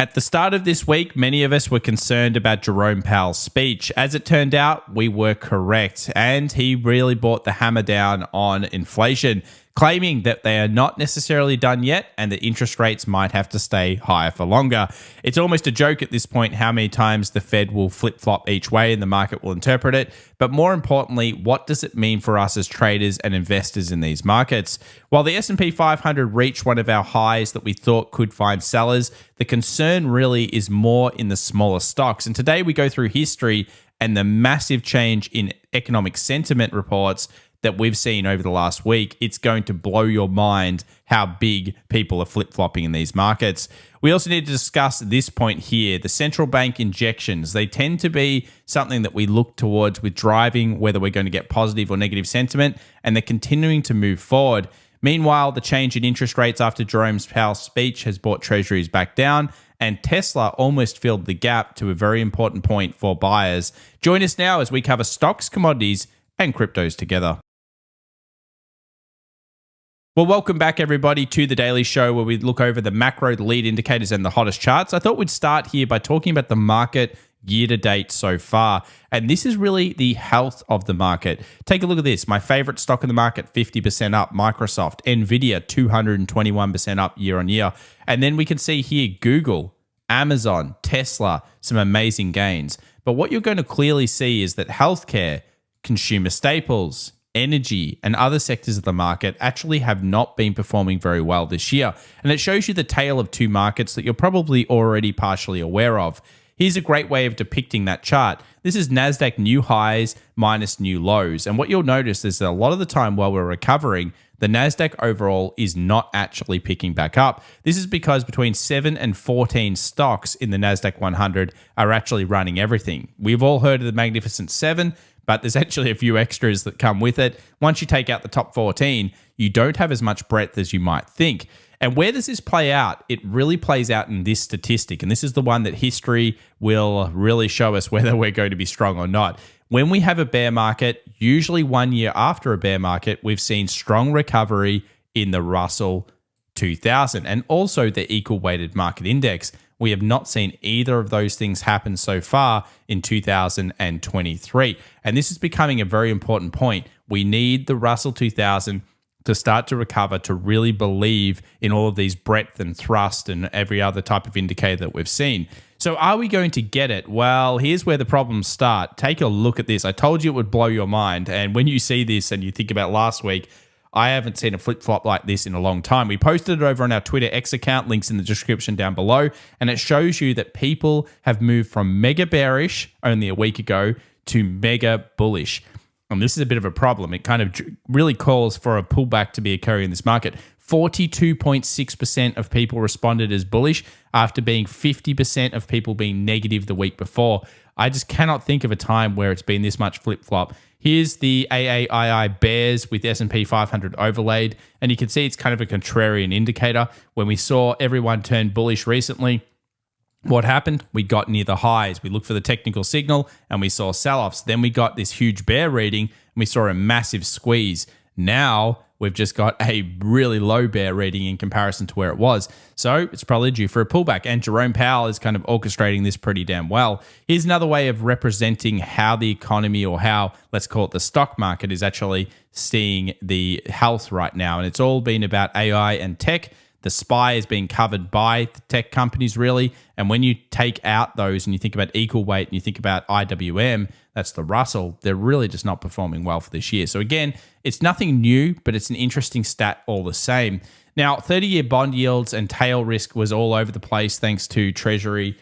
At the start of this week, many of us were concerned about Jerome Powell's speech. As it turned out, we were correct, and he really brought the hammer down on inflation, claiming that they are not necessarily done yet and that interest rates might have to stay higher for longer. It's almost a joke at this point how many times the Fed will flip-flop each way and the market will interpret it. But more importantly, what does it mean for us as traders and investors in these markets? While the S&P 500 reached one of our highs that we thought could find sellers, the concern really is more in the smaller stocks. And today we go through history and the massive change in economic sentiment reports that we've seen over the last week. It's going to blow your mind how big people are flip-flopping in these markets. We also need to discuss this point here, the central bank injections. They tend to be something that we look towards with driving whether we're going to get positive or negative sentiment, and they're continuing to move forward. Meanwhile, the change in interest rates after Jerome Powell's speech has brought treasuries back down, and Tesla almost filled the gap to a very important point for buyers. Join us now as we cover stocks, commodities, and cryptos together. Well, welcome back, everybody, to The Daily Show, where we look over the macro, the lead indicators, and the hottest charts. I thought we'd start here by talking about the market year-to-date so far. And this is really the health of the market. Take a look at this. My favorite stock in the market, 50% up. Microsoft, Nvidia, 221% up year-on-year. And then we can see here Google, Amazon, Tesla, some amazing gains. But what you're going to clearly see is that healthcare, consumer staples, energy, and other sectors of the market actually have not been performing very well this year. And it shows you the tale of two markets that you're probably already partially aware of. Here's a great way of depicting that chart. This is NASDAQ new highs minus new lows. And what you'll notice is that a lot of the time while we're recovering, the NASDAQ overall is not actually picking back up. This is because between 7 and 14 stocks in the NASDAQ 100 are actually running everything. We've all heard of the Magnificent Seven, but there's actually a few extras that come with it. Once you take out the top 14, you don't have as much breadth as you might think. And where does this play out? It really plays out in this statistic. And this is the one that history will really show us whether we're going to be strong or not. When we have a bear market, usually 1 year after a bear market, we've seen strong recovery in the Russell 2000 and also the equal weighted market index. We have not seen either of those things happen so far in 2023. And this is becoming a very important point. We need the Russell 2000 to start to recover, to really believe in all of these breadth and thrust and every other type of indicator that we've seen. So are we going to get it? Well, here's where the problems start. Take a look at this. I told you it would blow your mind. And when you see this and you think about last week, I haven't seen a flip-flop like this in a long time. We posted it over on our Twitter X account, links in the description down below, and it shows you that people have moved from mega bearish only a week ago to mega bullish. And this is a bit of a problem. It kind of really calls for a pullback to be occurring in this market. 42.6% of people responded as bullish after being 50% of people being negative the week before. I just cannot think of a time where it's been this much flip-flop. Here's the AAII bears with S&P 500 overlaid, and you can see it's kind of a contrarian indicator. When we saw everyone turn bullish recently, what happened? We got near the highs. We looked for the technical signal and we saw sell-offs. Then we got this huge bear reading and we saw a massive squeeze. Now we've just got a really low bear reading in comparison to where it was. So it's probably due for a pullback. And Jerome Powell is kind of orchestrating this pretty damn well. Here's another way of representing how the economy, or how, let's call it the stock market, is actually seeing the health right now. And it's all been about AI and tech. The SPY is being covered by the tech companies, really. And when you take out those and you think about equal weight and you think about IWM, that's the Russell, they're really just not performing well for this year. So again, it's nothing new, but it's an interesting stat all the same. Now, 30-year bond yields and tail risk was all over the place thanks to Treasury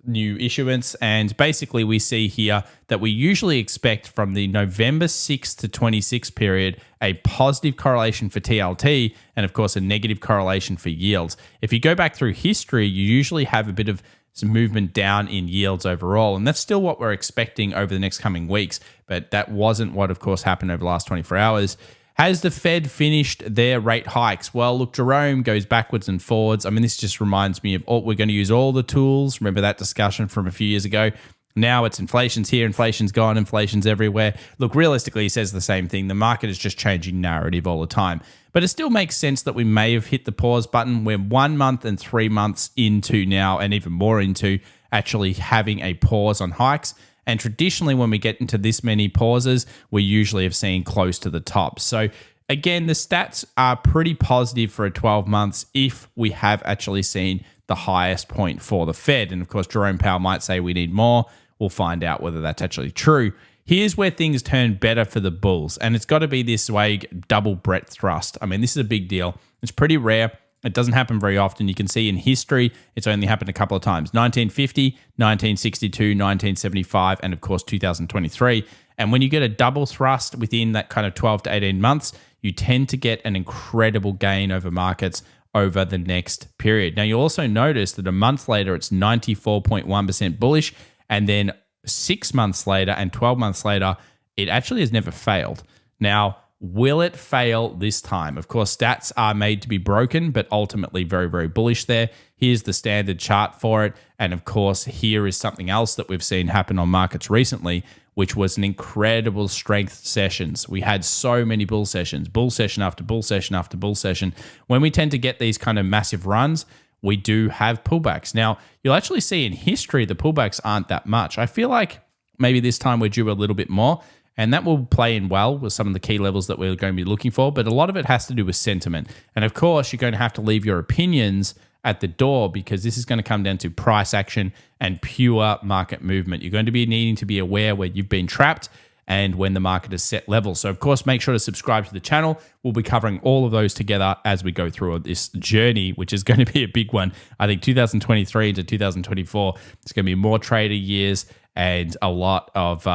new issuance. And basically we see here that we usually expect from the November 6th to 26th period a positive correlation for TLT and of course a negative correlation for yields. If you go back through history, you usually have a bit of some movement down in yields overall, and that's still what we're expecting over the next coming weeks, but that wasn't what of course happened over the last 24 hours. Has the Fed finished their rate hikes? Well, look, Jerome goes backwards and forwards. I mean, this just reminds me of we're going to use all the tools. Remember that discussion from a few years ago? Now it's inflation's here, inflation's gone, inflation's everywhere. Look, realistically, he says the same thing. The market is just changing narrative all the time. But it still makes sense that we may have hit the pause button. We're 1 month and 3 months into now, and even more into actually having a pause on hikes. And traditionally, when we get into this many pauses, we usually have seen close to the top. So again, the stats are pretty positive for a 12 months if we have actually seen the highest point for the Fed. And of course, Jerome Powell might say we need more. We'll find out whether that's actually true. Here's where things turn better for the bulls. And it's got to be this way, double Brett thrust. I mean, this is a big deal. It's pretty rare. It doesn't happen very often. You can see in history, it's only happened a couple of times. 1950, 1962, 1975, and of course, 2023. And when you get a double thrust within that kind of 12 to 18 months, you tend to get an incredible gain over markets over the next period. Now, you'll also notice that a month later, it's 94.1% bullish. And then 6 months later and 12 months later, it actually has never failed. Now, will it fail this time? Of course, stats are made to be broken, but ultimately very, very bullish there. Here's the standard chart for it. And of course, here is something else that we've seen happen on markets recently, which was an incredible strength sessions. We had so many bull sessions, bull session after bull session after bull session. When we tend to get these kind of massive runs, we do have pullbacks. Now, you'll actually see in history, the pullbacks aren't that much. I feel like maybe this time we're due a little bit more, and that will play in well with some of the key levels that we're going to be looking for. But a lot of it has to do with sentiment. And of course, you're going to have to leave your opinions at the door because this is going to come down to price action and pure market movement. You're going to be needing to be aware where you've been trapped and when the market is set level. So of course, make sure to subscribe to the channel. We'll be covering all of those together as we go through this journey, which is going to be a big one. I think 2023 into 2024, it's going to be more trader years and a lot of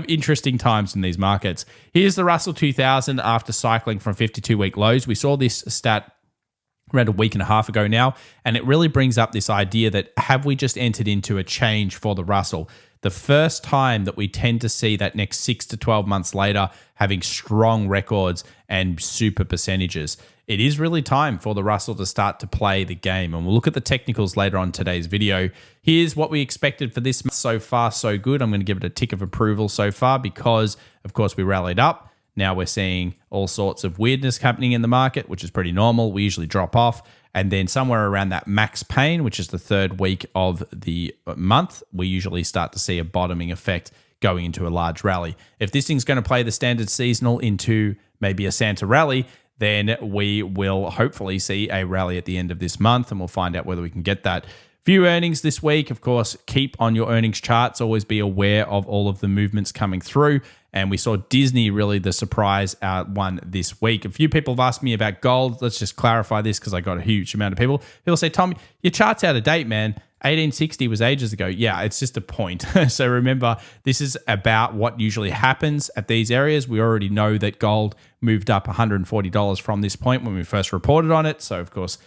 interesting times in these markets. Here's the Russell 2000 after cycling from 52-week lows. We saw this stat around a week and a half ago now, and it really brings up this idea that have we just entered into a change for the Russell? The first time that we tend to see that next 6 to 12 months later having strong records and super percentages. It is really time for the Russell to start to play the game, and we'll look at the technicals later on today's video. Here's what we expected for this month. So far, so good. I'm going to give it a tick of approval so far because, of course, we rallied up. Now we're seeing all sorts of weirdness happening in the market, which is pretty normal. We usually drop off. And then somewhere around that max pain, which is the third week of the month, we usually start to see a bottoming effect going into a large rally. If this thing's going to play the standard seasonal into maybe a Santa rally, then we will hopefully see a rally at the end of this month, and we'll find out whether we can get that. Few earnings this week. Of course, keep on your earnings charts. Always be aware of all of the movements coming through. And we saw Disney really the surprise one this week. A few people have asked me about gold. Let's just clarify this because I got a huge amount of people. People say, Tom, your chart's out of date, man. 1860 was ages ago. Yeah, it's just a point. So remember, this is about what usually happens at these areas. We already know that gold moved up $140 from this point when we first reported on it. So, of course,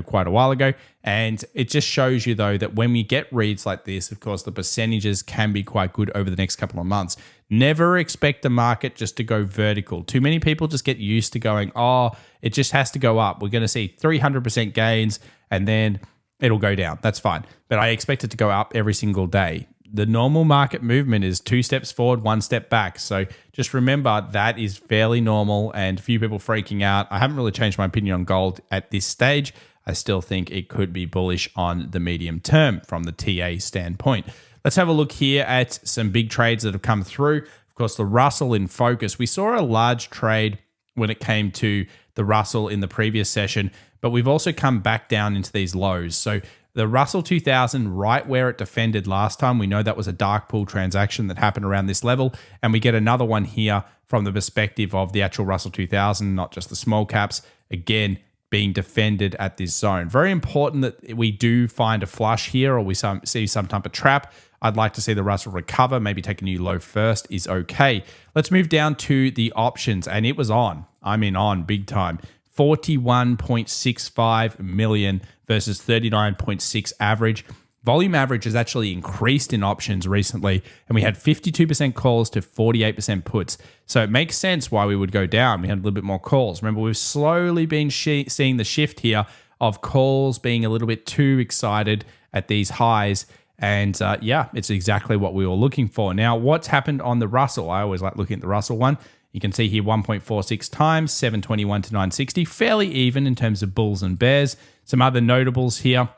quite a while ago. And it just shows you, though, that when we get reads like this, of course, the percentages can be quite good over the next couple of months. Never expect the market just to go vertical. Too many people just get used to going, oh, it just has to go up. We're going to see 300% gains and then it'll go down. That's fine. But I expect it to go up every single day. The normal market movement is 2 steps forward, 1 step back. So just remember that is fairly normal and a few people freaking out. I haven't really changed my opinion on gold at this stage. I still think it could be bullish on the medium term from the TA standpoint. Let's have a look here at some big trades that have come through. Of course, the Russell in focus. We saw a large trade when it came to the Russell in the previous session, but we've also come back down into these lows. So the Russell 2000, right where it defended last time, we know that was a dark pool transaction that happened around this level. And we get another one here from the perspective of the actual Russell 2000, not just the small caps. Again, being defended at this zone. Very important that we do find a flush here or we see some type of trap. I'd like to see the Russell recover, maybe take a new low first is okay. Let's move down to the options, and it was on. I mean on big time. 41.65 million versus 39.6 average. Volume average has actually increased in options recently, and we had 52% calls to 48% puts. So it makes sense why we would go down. We had a little bit more calls. Remember, we've slowly been seeing the shift here of calls being a little bit too excited at these highs And yeah, it's exactly what we were looking for. Now, what's happened on the Russell? I always like looking at the Russell one. You can see here 1.46 times, 721 to 960, fairly even in terms of bulls and bears. Some other notables here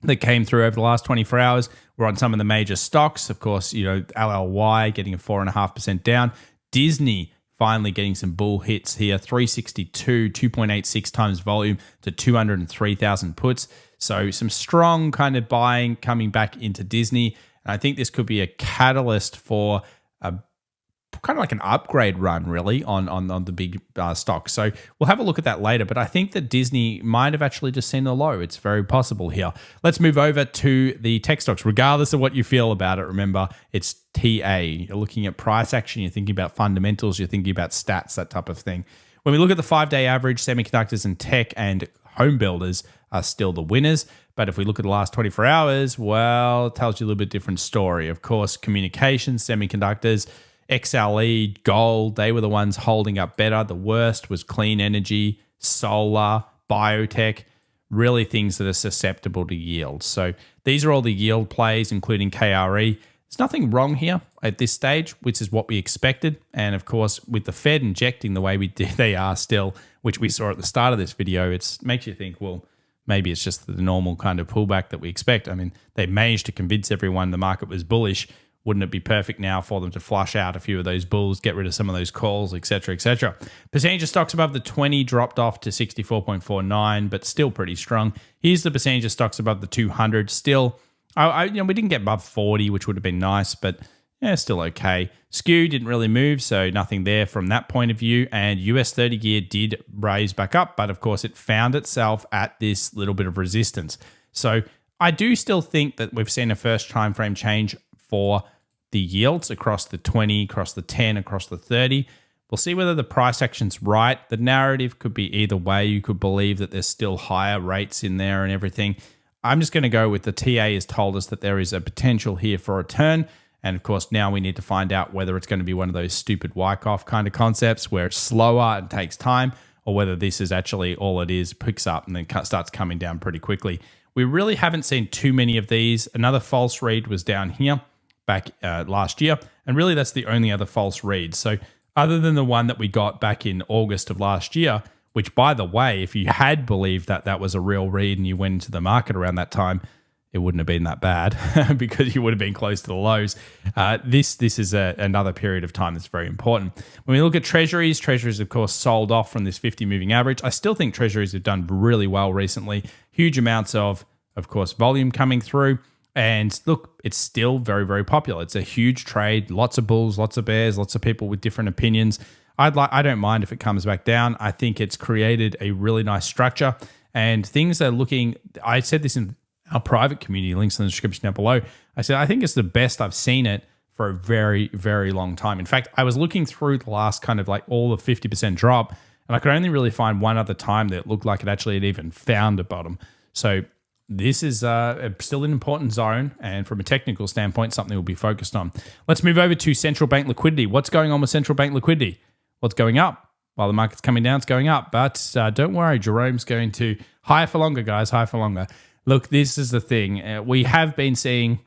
that came through over the last 24 hours were on some of the major stocks. Of course, LLY getting a 4.5% down. Disney finally getting some bull hits here, 362, 2.86 times volume to 203,000 puts. So some strong kind of buying coming back into Disney. And I think this could be a catalyst for a kind of like an upgrade run, really, on the big stocks. So we'll have a look at that later. But I think that Disney might have actually just seen a low. It's very possible here. Let's move over to the tech stocks. Regardless of what you feel about it, remember, it's TA. You're looking at price action. You're thinking about fundamentals. You're thinking about stats, that type of thing. When we look at the 5-day average, semiconductors and tech and home builders are still the winners. But if we look at the last 24 hours, well, it tells you a little bit different story. Of course, communications, semiconductors, XLE, gold, they were the ones holding up better. The worst was clean energy, solar, biotech, really things that are susceptible to yield. So these are all the yield plays, including KRE. There's nothing wrong here at this stage, which is what we expected. And of course, with the Fed injecting the way we did, they are still, which we saw at the start of this video, it makes you think, well, maybe it's just the normal kind of pullback that we expect. I mean, they managed to convince everyone the market was bullish. Wouldn't it be perfect now for them to flush out a few of those bulls, get rid of some of those calls, et cetera, et cetera? Percentage of stocks above the 20 dropped off to 64.49, but still pretty strong. Here's the percentage of stocks above the 200. Still, we didn't get above 40, which would have been nice, but yeah, still okay. Skew didn't really move, so nothing there from that point of view. And US 30 gear did raise back up, but of course it found itself at this little bit of resistance. So I do still think that we've seen a first time frame change for the yields across the 20, across the 10, across the 30. We'll see whether the price action's right. The narrative could be either way. You could believe that there's still higher rates in there and everything. I'm just going to go with the TA has told us that there is a potential here for a turn. And of course, now we need to find out whether it's going to be one of those stupid Wyckoff kind of concepts where it's slower and takes time, or whether this is actually all it is, picks up and then starts coming down pretty quickly. We really haven't seen too many of these. Another false read was down here back last year. And really, that's the only other false read. So other than the one that we got back in August of last year, which, by the way, if you had believed that that was a real read and you went into the market around that time, it wouldn't have been that bad because you would have been close to the lows. This is another period of time that's very important. When we look at treasuries, of course, sold off from this 50 moving average. I still think treasuries have done really well recently. Huge amounts of course, volume coming through. And look, it's still very, very popular. It's a huge trade, lots of bulls, lots of bears, lots of people with different opinions. I don't mind if it comes back down. I think it's created a really nice structure and things are looking, I said this in our private community, links in the description down below. I said, I think it's the best I've seen it for a very, very long time. In fact, I was looking through the last kind of like all the 50% drop and I could only really find one other time that looked like it actually had even found a bottom. So this is still an important zone, and from a technical standpoint, something we'll be focused on. Let's move over to central bank liquidity. What's going on with central bank liquidity? Well, it's going up. While the market's coming down, it's going up. But don't worry, Jerome's going to higher for longer, guys, higher for longer. Look, this is the thing. We have been seeing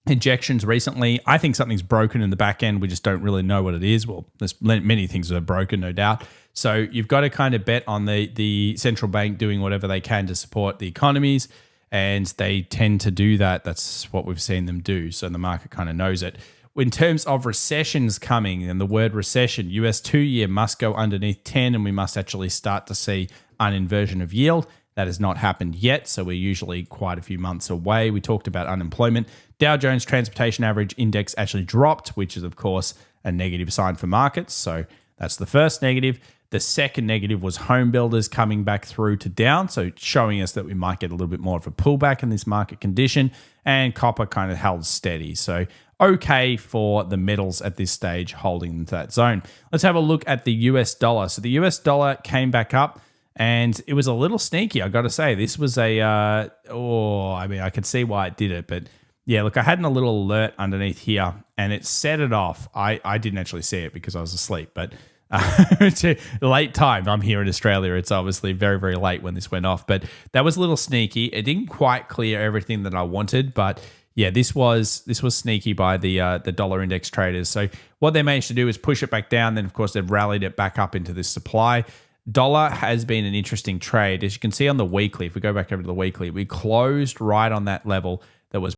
injections recently. I think something's broken in the back end. We just don't really know what it is. Well, there's many things that are broken, no doubt. So you've got to kind of bet on the central bank doing whatever they can to support the economies, and they tend to do that. That's what we've seen them do. So the market kind of knows it. In terms of recessions coming, and the word recession, US 2-year must go underneath 10, and we must actually start to see an inversion of yield. That has not happened yet, so we're usually quite a few months away. We talked about unemployment. Dow Jones Transportation Average Index actually dropped, which is, of course, a negative sign for markets. So that's the first negative. The second negative was home builders coming back through to down, so showing us that we might get a little bit more of a pullback in this market condition, and copper kind of held steady. So okay for the metals at this stage holding into that zone. Let's have a look at the US dollar. So the US dollar came back up, and it was a little sneaky, I got to say. This was I could see why it did it, but yeah, look, I had a little alert underneath here, and it set it off. I didn't actually see it because I was asleep, but To late time. I'm here in Australia. It's obviously very, very late when this went off, but that was a little sneaky. It didn't quite clear everything that I wanted, but yeah, this was sneaky by the dollar index traders. So what they managed to do is push it back down. Then of course they've rallied it back up into this supply. Dollar has been an interesting trade. As you can see on the weekly, if we go back over to the weekly, we closed right on that level that was